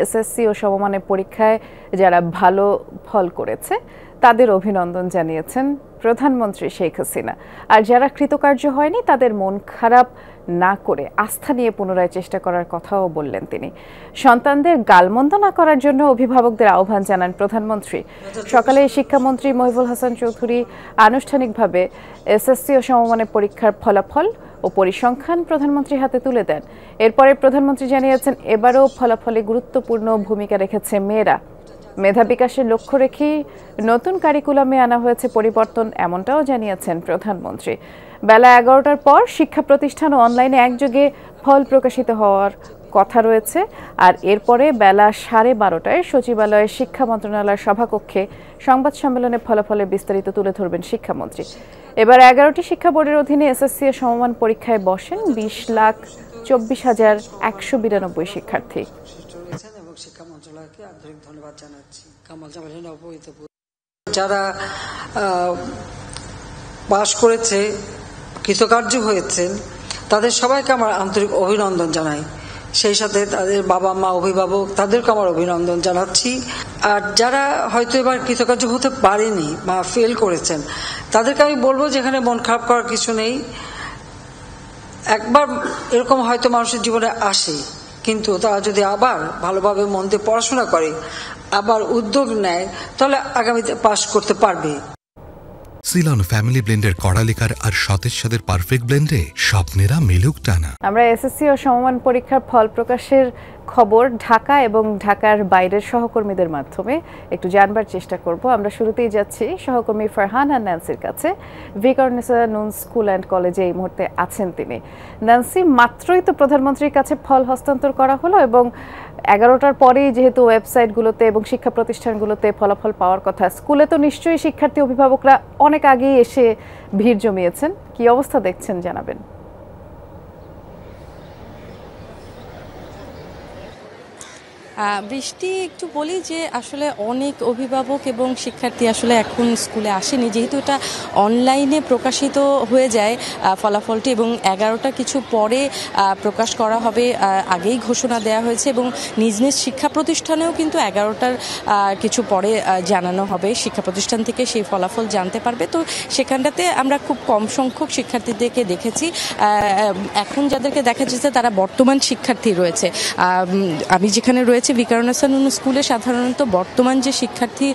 SSC ও সমমানের পরীক্ষায় যারা ভালো ফল করেছে তাদের অভিনন্দন জানিয়েছেন প্রধানমন্ত্রী শেখ হাসিনা। আর যারা কৃতকার্য হয়নি তাদের মন খারাপ না করে আস্থা নিয়ে পুনরায় চেষ্টা করার কথাও বললেন তিনি। সন্তানদের গালমন্দ না করার জন্য অভিভাবকদের আহ্বান জানান প্রধানমন্ত্রী। সকালে শিক্ষামন্ত্রী মহিবুল হাসান চৌধুরী আনুষ্ঠানিকভাবে এসএসসি ও সমমানের পরীক্ষার ফলাফল ও পরিসংখ্যান প্রধানমন্ত্রীর হাতে তুলে দেন। এরপরে প্রধানমন্ত্রী জানিয়েছেন এবারও ফলাফলে গুরুত্বপূর্ণ ভূমিকা রেখেছে মেয়েরা। মেধা বিকাশের লক্ষ্য রেখেই নতুন কারিকুলামে আনা হয়েছে পরিবর্তন, এমনটাও জানিয়েছেন প্রধানমন্ত্রী। বেলা 11টার পর শিক্ষা প্রতিষ্ঠান ও অনলাইনে একযোগে ফল প্রকাশিত হওয়ার কথা রয়েছে। আর এরপরে বেলা 12:30টায় সচিবালয়ের শিক্ষা মন্ত্রণালয়ের সভাকক্ষে সংবাদ সম্মেলনে ফলাফলের বিস্তারিত তুলে ধরবেন শিক্ষামন্ত্রী। এবার 11টি শিক্ষা বোর্ডের অধীনে এসএসসি ও সমমান পরীক্ষায় বসেন 20,24,192 শিক্ষার্থী। শিক্ষা মন্ত্রণালয়কে আন্তরিক ধন্যবাদ জানাচ্ছি। যারা পাশ করেছে, কৃতকার্য হয়েছেন, তাদের সবাইকে আমার আন্তরিক অভিনন্দন জানাই। সেই সাথে তাদের বাবা মা, অভিভাবক, তাদেরকে আমার অভিনন্দন জানাচ্ছি। আর যারা হয়তো এবার কৃতকার্য হতে পারেনি বা ফেল করেছেন, তাদেরকে আমি বলবো যে এখানে মন খারাপ করার কিছু নেই। একবার এরকম হয়তো মানুষের জীবনে আসে, কিন্তু তারা যদি আবার ভালোভাবে মন দিয়ে পড়াশোনা করে, আবার উদ্যোগ নেয়, তাহলে আগামীতে পাস করতে পারবে। সিলন ফ্যামিলি ব্লেন্ডের কড়ালিকার আর সতেজ সাদের পারফেক্ট ব্লেন্ডে স্বপ্নেরা মেলুক টানা। আমরা এসএসসি ও সমমান পরীক্ষার ফল প্রকাশের খবর ঢাকা এবং ঢাকার বাইরের সহকর্মীদের মাধ্যমে একটু জানবার চেষ্টা করব। আমরা শুরুতেই যাচ্ছি সহকর্মী ফারহান আর ন্যান্সির কাছে। ভিকারুন্নিসা নুন স্কুল অ্যান্ড কলেজে এই মুহূর্তে আছেন তিনি। ন্যান্সি, মাত্রই তো প্রধানমন্ত্রীর কাছে ফল হস্তান্তর করা হলো এবং 11টার পরেই যেহেতু ওয়েবসাইটগুলোতে এবং শিক্ষা প্রতিষ্ঠানগুলোতে ফলাফল পাওয়ার কথা, স্কুলে তো নিশ্চয়ই শিক্ষার্থী অভিভাবকরা অনেক আগেই এসে ভিড় জমিয়েছেন। কি অবস্থা দেখছেন জানাবেন। বৃষ্টি, একটু বলি যে আসলে অনেক অভিভাবক এবং শিক্ষার্থী আসলে এখন স্কুলে আসেনি, যেহেতু এটা অনলাইনে প্রকাশিত হয়ে যায় ফলাফলটি এবং 11টা কিছু পরে প্রকাশ করা হবে, আগেই ঘোষণা দেওয়া হয়েছে এবং নিজ নিজ শিক্ষা প্রতিষ্ঠানেও কিন্তু 11টার কিছু পরে জানানো হবে। শিক্ষা প্রতিষ্ঠান থেকে সেই ফলাফল জানতে পারবে। তো সেখানটাতে আমরা খুব কম সংখ্যক শিক্ষার্থীদেরকে দেখেছি। এখন যাদেরকে দেখা যাচ্ছে তারা বর্তমান শিক্ষার্থী রয়েছে। আমি যেখানে রয়েছে ভিকারুন্নিসা নুন স্কুলে সাধারণত বর্তমান যে শিক্ষার্থী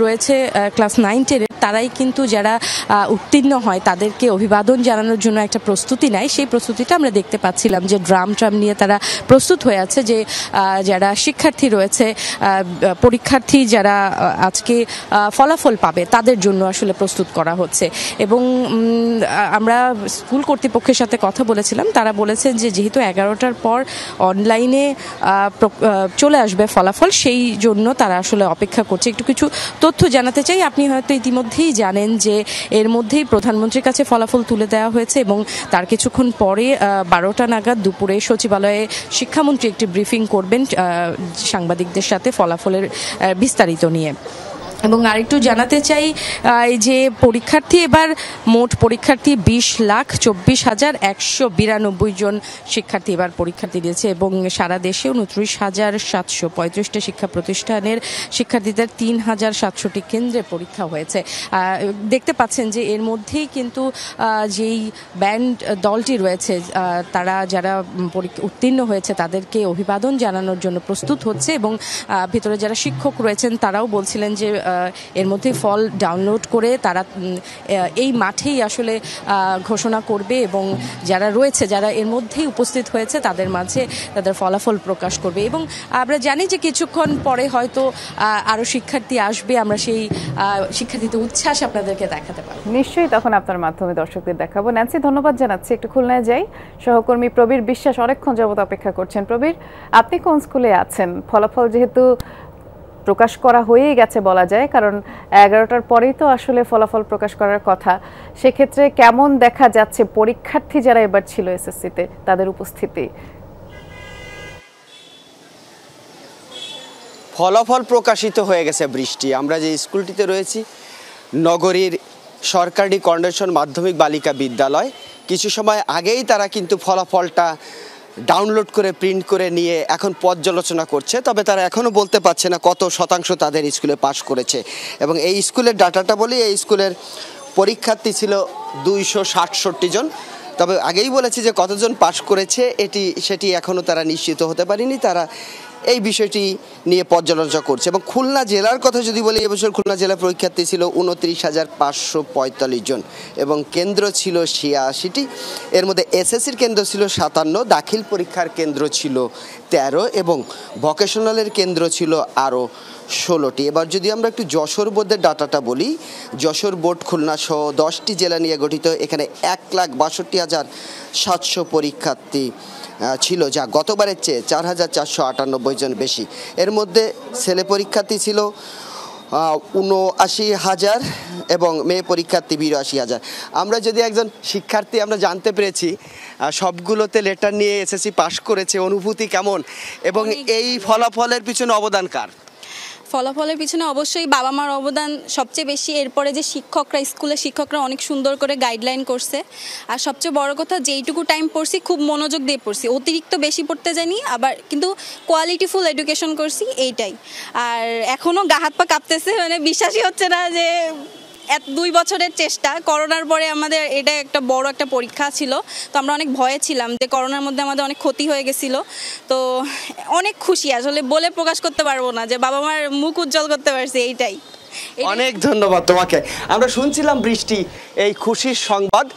রয়েছে ক্লাস 9-10, তারাই কিন্তু যারা উত্তীর্ণ হয় তাদেরকে অভিবাদন জানানোর জন্য একটা প্রস্তুতি নেয়। সেই প্রস্তুতিটা আমরা দেখতে পাচ্ছিলাম যে ড্রাম নিয়ে তারা প্রস্তুত হয়ে আছে, যে যারা শিক্ষার্থী রয়েছে, পরীক্ষার্থী যারা আজকে ফলাফল পাবে তাদের জন্য আসলে প্রস্তুত করা হচ্ছে। এবং আমরা স্কুল কর্তৃপক্ষের সাথে কথা বলেছিলাম, তারা বলেছেন যে যেহেতু 11টার পর অনলাইনে চলে আসবে ফলাফল, সেই জন্য তারা আসলে অপেক্ষা করছে। একটু কিছু তথ্য জানাতে চাই। আপনি হয়তো ইতিমধ্যেই জানেন যে এর মধ্যেই প্রধানমন্ত্রীর কাছে ফলাফল তুলে দেওয়া হয়েছে এবং তার কিছুক্ষণ পরে 12টা নাগাদ দুপুরে সচিবালয়ে শিক্ষামন্ত্রী একটি ব্রিফিং করবেন সাংবাদিকদের সাথে ফলাফলের বিস্তারিত নিয়ে। এবং আরেকটু জানাতে চাই যে পরীক্ষার্থী, এবার মোট পরীক্ষার্থী 20,24,192 জন শিক্ষার্থী এবার পরীক্ষার্থী দিয়েছে এবং সারা দেশে 29,735টা শিক্ষা প্রতিষ্ঠানের শিক্ষার্থীদের 3,700টি কেন্দ্রে পরীক্ষা হয়েছে। দেখতে পাচ্ছেন যে এর মধ্যেই কিন্তু যেই ব্যান্ড দলটি রয়েছে, তারা যারা উত্তীর্ণ হয়েছে তাদেরকে অভিবাদন জানানোর জন্য প্রস্তুত হচ্ছে এবং ভিতরে যারা শিক্ষক রয়েছেন তারাও বলছিলেন যে এর মধ্যে ফল ডাউনলোড করে তারা এই মাঠেই আসলে ঘোষণা করবে এবং যারা রয়েছে, যারা এর মধ্যেই উপস্থিত হয়েছে তাদের মাঝে তাদের ফলাফল প্রকাশ করবে। এবং আমরা জানি যে কিছুক্ষণ পরে হয়তো আরো শিক্ষার্থী আসবে, আমরা সেই শিক্ষার্থীদের উচ্ছ্বাস আপনাদেরকে দেখাতে পারবো। নিশ্চয়ই তখন আপনার মাধ্যমে দর্শকদের দেখাবো। ন্যান্সি, ধন্যবাদ জানাচ্ছি। একটু খুলনায় যাই। সহকর্মী প্রবীর বিশ্বাস অনেকক্ষণ যাবত অপেক্ষা করছেন। প্রবীর, আপনি কোন স্কুলে আছেন? ফলাফল যেহেতু প্রকাশ করা হয়েই গেছে বলা যায়, কারণ 11টার পরেই তো আসলে ফলাফল প্রকাশ করার কথা, সেক্ষেত্রে কেমন দেখা যাচ্ছে পরীক্ষার্থী যারা এবার ছিল এসএসসিতে তাদের উপস্থিতি? ফলাফল প্রকাশিত হয়ে গেছে বৃষ্টি। আমরা যে স্কুলটিতে রয়েছি নগরীর সরকারি কন্ডেশন মাধ্যমিক বালিকা বিদ্যালয়, কিছু সময় আগেই তারা কিন্তু ফলাফলটা ডাউনলোড করে প্রিন্ট করে নিয়ে এখন পর্যালোচনা করছে, তবে তারা এখনও বলতে পারছে না কত শতাংশ তাদের স্কুলে পাশ করেছে। এবং এই স্কুলের ডাটাটা বলি, এই স্কুলের পরীক্ষার্থী ছিল 267 জন। তবে আগেই বলেছি যে কতজন পাশ করেছে সেটি এখনও তারা নিশ্চিত হতে পারেনি। তারা এই বিষয়টি নিয়ে পর্যালোচনা করছে। এবং খুলনা জেলার কথা যদি বলি, এবছর খুলনা জেলা পরীক্ষার্থী ছিল 29,545 জন এবং কেন্দ্র ছিল 86টি। এর মধ্যে এসএসসির কেন্দ্র ছিল 57, দাখিল পরীক্ষার কেন্দ্র ছিল 13 এবং ভোকেশনালের কেন্দ্র ছিল আরও 16টি। এবার যদি আমরা একটু যশোর বোর্ডের ডাটাটা বলি, যশোর বোর্ড খুলনা সহ 10টি জেলা নিয়ে গঠিত। এখানে 1,62,700 পরীক্ষার্থী ছিল, যা গতবারের চেয়ে 4,498 জন বেশি। এর মধ্যে ছেলে পরীক্ষার্থী ছিল 79,000 এবং মেয়ে পরীক্ষার্থী 82,000। আমরা যদি একজন শিক্ষার্থী আমরা জানতে পেরেছি সবগুলোতে লেটার নিয়ে এসএসসি পাশ করেছে, অনুভূতি কেমন এবং এই ফলাফলের পিছনে অবদান কার? ফলাফলের পিছনে অবশ্যই বাবা মার অবদান সবচেয়ে বেশি। এরপরে যে শিক্ষকরা, স্কুলের শিক্ষকরা অনেক সুন্দর করে গাইডলাইন করছে। আর সবচেয়ে বড় কথা, যেইটুকু টাইম পড়ছি খুব মনোযোগ দিয়ে পড়ছি, অতিরিক্ত বেশি পড়তে যাইনি, আবার কিন্তু কোয়ালিটিফুল এডুকেশন করছি, এইটাই। আর এখনও গা হাত পা কাঁপতেছে, মানে বিশ্বাসই হচ্ছে না যে 2 বছরের চেষ্টা, করোনার পরে আমাদের এটা একটা বড় একটা পরীক্ষা ছিল। তো আমরা অনেক ভয়ে ছিলাম যে করোনার মধ্যে আমাদের অনেক ক্ষতি হয়ে গেছিল। তো অনেক খুশি, আসলে বলে প্রকাশ করতে পারবো না যে বাবা মার মুখ উজ্জ্বল করতে পারছি, এইটাই। অনেক ধন্যবাদ তোমাকে। আমরা শুনছিলাম বৃষ্টি এই খুশির সংবাদ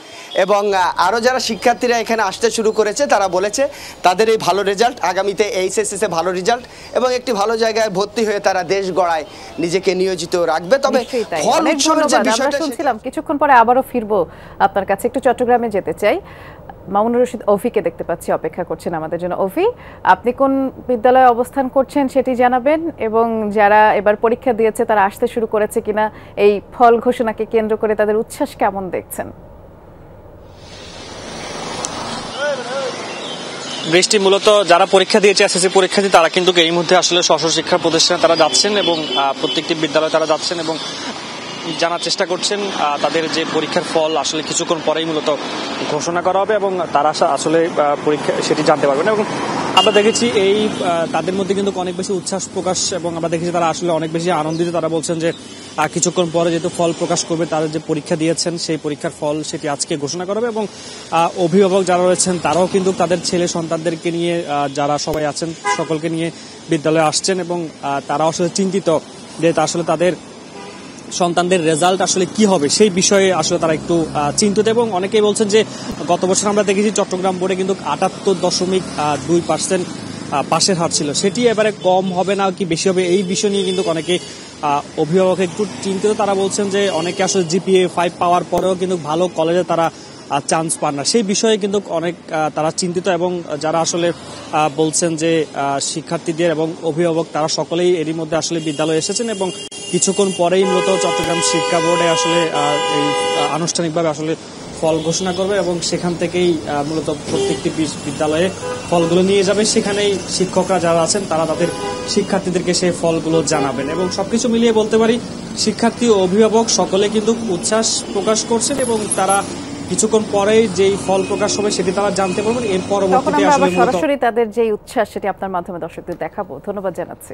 এবং আরও যারা শিক্ষার্থীরা এখানে আসতে শুরু করেছে তারা বলেছে তাদের এই ভালো রেজাল্ট, আগামীতে এইচএসসি ভালো রেজাল্ট এবং একটি ভালো জায়গায় ভর্তি হয়ে তারা দেশ গড়ায় নিজেকে নিয়োজিত রাখবে। তবে ফল উৎসবের যে বিষয়টা শুনছিলাম, কিছুক্ষণ পরে আবারও ফিরবো আপনার কাছে। একটু চট্টগ্রামে যেতে চাই। মামুনুর রশিদ অফিকে দেখতে পাচ্ছি অপেক্ষা করছেন আমাদের জন্য। অফি, আপনি কোন বিদ্যালয়ে অবস্থান করছেন সেটি জানাবেন এবং যারা এবার পরীক্ষা দিয়েছে তারা আসতে শুরু করেছে কিনা, এই ফল ঘোষণাকে কেন্দ্র করে তাদের উচ্ছ্বাস কেমন দেখছেন? বৃষ্টি, মূলত যারা পরীক্ষা দিয়েছে এসএসসি পরীক্ষার্থী তারা কিন্তু এই মুহূর্তে আসলে স্ব শিক্ষা প্রতিষ্ঠানে তারা যাচ্ছেন এবং প্রত্যেকটি বিদ্যালয়ে তারা যাচ্ছেন এবং জানার চেষ্টা করছেন তাদের যে পরীক্ষার ফল আসলে কিছুক্ষণ পরেই মূলত ঘোষণা করা হবে এবং তারা আসলে পরীক্ষা সেটি জানতে পারবেন। এবং আমরা দেখেছি এই তাদের মধ্যে কিন্তু অনেক বেশি উচ্ছ্বাস প্রকাশ এবং আমরা দেখেছি তারা আসলে অনেক বেশি আনন্দিত। তারা বলছেন যে কিছুক্ষণ পরে যেহেতু ফল প্রকাশ করবে, তাদের যে পরীক্ষা দিয়েছেন সেই পরীক্ষার ফল সেটি আজকে ঘোষণা করা হবে। এবং অভিভাবক যারা রয়েছেন তারাও কিন্তু তাদের ছেলে সন্তানদেরকে নিয়ে, যারা সবাই আছেন সকলকে নিয়ে বিদ্যালয়ে আসছেন এবং তারা আসলে চিন্তিত যে আসলে তাদের সন্তানদের রেজাল্ট আসলে কি হবে সেই বিষয়ে আসলে তারা একটু চিন্তিত। এবং অনেকেই বলছেন যে গত বছর আমরা দেখেছি চট্টগ্রাম বোর্ডে কিন্তু 78.2% পাশের হার ছিল, সেটি এবারে কম হবে না কি বেশি হবে, এই বিষয় নিয়ে কিন্তু অনেকে অভিভাবক একটু চিন্তিত। তারা বলছেন যে অনেকে আসলে জিপিএ 5 পাওয়ার পরেও কিন্তু ভালো কলেজে তারা চান্স পান না, সেই বিষয়ে কিন্তু অনেক তারা চিন্তিত। এবং যারা আসলে বলছেন যে শিক্ষার্থীদের এবং অভিভাবক তারা সকলেই এরই মধ্যে আসলে বিদ্যালয়ে এসেছেন এবং কিছুক্ষণ পরেই মূলত চট্টগ্রাম শিক্ষা বোর্ডে আসলে এই আনুষ্ঠানিকভাবে আসলে ফল ঘোষণা করবে এবং সেখান থেকেই মূলত প্রত্যেকটি বিদ্যালয়ে ফলগুলো নিয়ে যাবে। সেখানেই শিক্ষকরা যারা আছেন তারা তাদের শিক্ষার্থীদেরকে সেই ফলগুলো জানাবেন। এবং সবকিছু মিলিয়ে বলতে পারি শিক্ষার্থী ও অভিভাবক সকলে কিন্তু উচ্ছ্বাস প্রকাশ করছেন এবং তারা কিছুক্ষণ পরেই যেই ফল প্রকাশ হবে সেটি তারা জানতে পারবেন। এর পরবর্তীতে আসলে সরাসরি তাদের যে উচ্ছ্বাস সেটি আপনার মাধ্যমে দর্শকদের দেখাবো। ধন্যবাদ জানাচ্ছি।